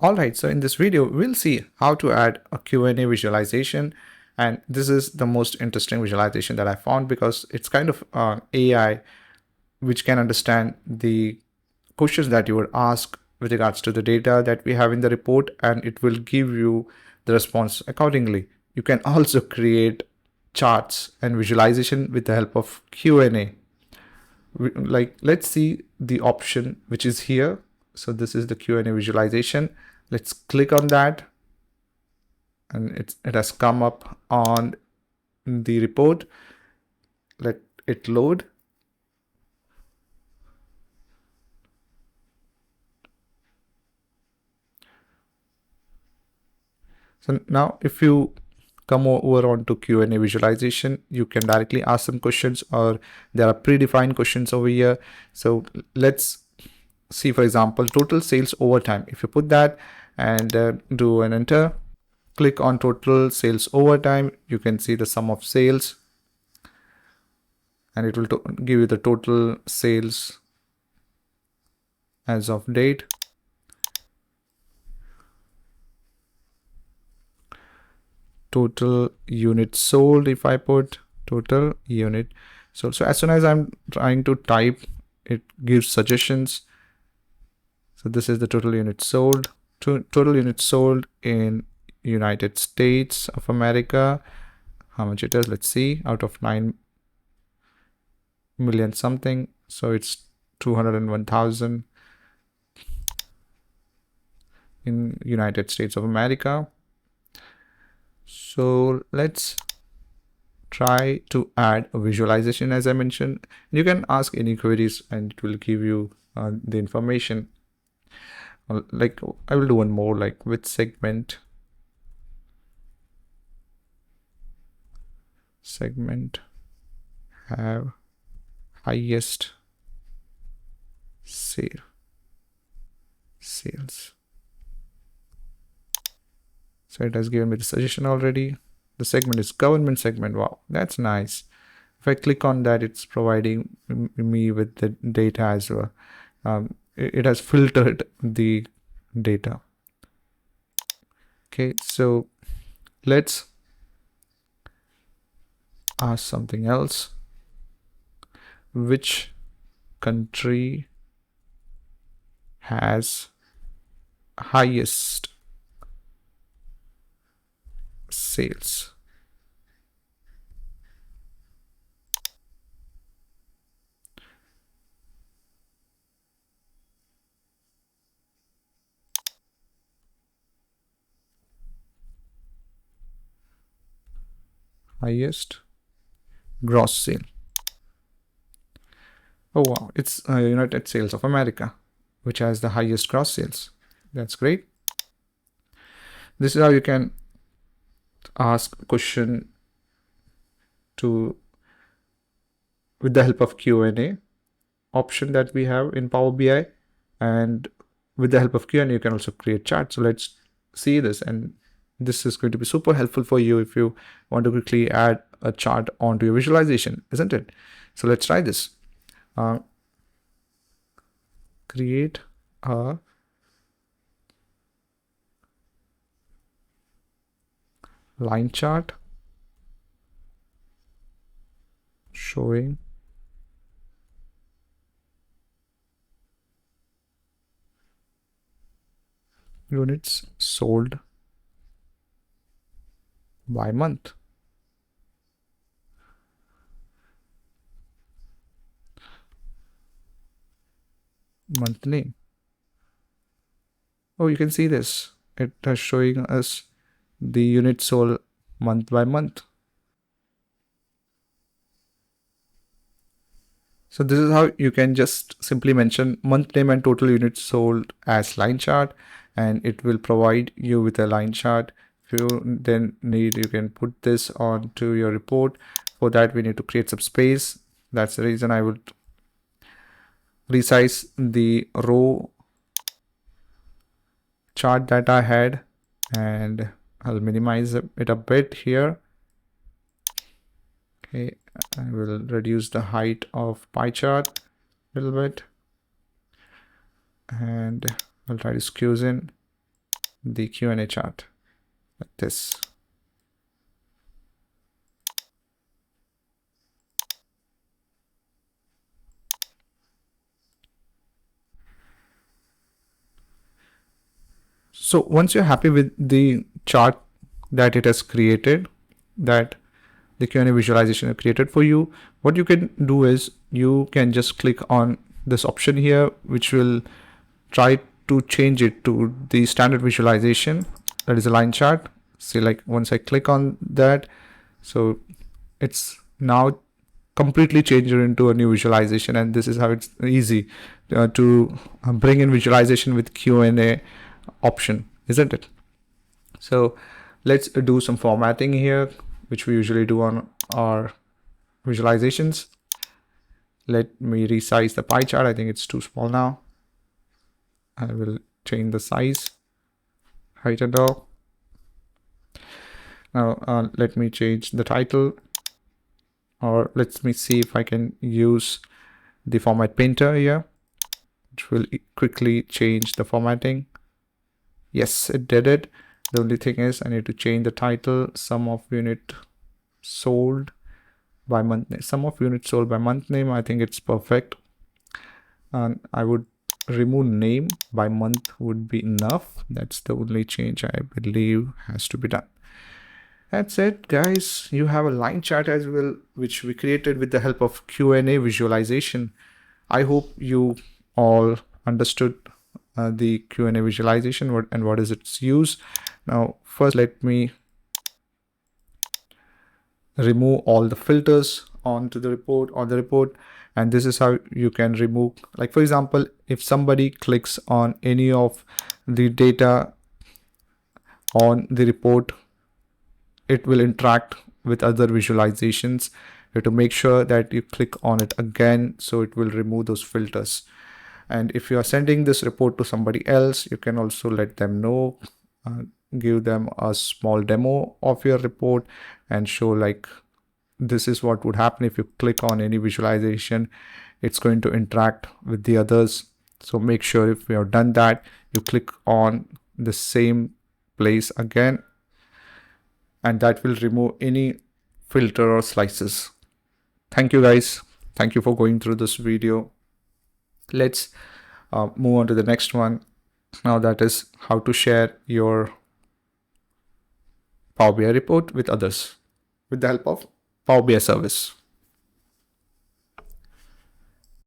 Alright, so in this video, we'll see how to add a Q&A visualization. And this is the most interesting visualization that I found because it's kind of AI which can understand the questions that you would ask with regards to the data that we have in the report, and it will give you the response accordingly. You can also create charts and visualization with the help of Q&A. Like, let's see the option which is here. So this is the Q&A visualization. Let's click on that, and it has come up on the report. Let it load. So now if you come over onto Q&A visualization, you can directly ask some questions, or there are predefined questions over here. So let's see, for example, total sales over time. If you put that and do an enter, click on total sales over time, you can see the sum of sales, and it will give you the total sales as of date. Total units sold, if I put total unit sold. So as soon as I'm trying to type, it gives suggestions. So this is the total units sold. Total units sold in United States of America. How much it is? Let's see. Out of 9 million something. So it's 201,000 in United States of America. So let's try to add a visualization. As I mentioned, you can ask any queries and it will give you the information. Like, I will do one more, like, which segment have highest sales. So it has given me the suggestion already. The segment is government segment. Wow, that's nice. If I click on that, it's providing me with the data as well. It has filtered the data. Okay, so let's ask something else. Which country has highest sales? Highest gross sale. Oh wow, it's United States of America, which has the highest gross sales. That's great. This is how you can ask a question with the help of Q&A option that we have in Power BI, and with the help of Q&A you can also create charts. So let's see this, and this is going to be super helpful for you if you want to quickly add a chart onto your visualization, isn't it? So let's try this. Create a line chart showing units sold by month. Month name. Oh, you can see this. It is showing us the units sold month by month. So this is how you can just simply mention month name and total units sold as line chart, and it will provide you with a line chart. If you then need, you can put this onto your report. For that, we need to create some space. That's the reason I would resize the row chart that I had, and I'll minimize it a bit here. Okay, I will reduce the height of pie chart a little bit, and I'll try to squeeze in. the Q&A chart like this. So once you're happy with the chart that it has created, that the Q&A visualization is created for you, what you can do is you can just click on this option here, which will try to change it to the standard visualization, that is a line chart. See, like once I click on that, so it's now completely changed into a new visualization, and this is how it's easy to bring in visualization with Q&A option, isn't it? So let's do some formatting here, which we usually do on our visualizations. Let me resize the pie chart. I think it's too small now. I will change the size, height and all. Now let me change the title, or let me see if I can use the format painter here, which will quickly change the formatting. Yes, it did it. The only thing is I need to change the title, sum of unit sold by month, sum of units sold by month name. I think it's perfect. And I would remove name by month would be enough. That's the only change I believe has to be done. That's it, guys. You have a line chart as well, which we created with the help of Q&A visualization. I hope you all understood the Q&A visualization and what is its use. Now, first, let me remove all the filters onto the report, and this is how you can remove, like for example, if somebody clicks on any of the data on the report, it will interact with other visualizations. You have to make sure that you click on it again, so it will remove those filters. And if you are sending this report to somebody else, you can also let them know, give them a small demo of your report and show like this is what would happen if you click on any visualization. It's going to interact with the others. So make sure if you have done that, you click on the same place again, and that will remove any filter or slices. Thank you, guys. Thank you for going through this video. Let's move on to the next one. Now, that is how to share your Power BI report with others with the help of Power BI service.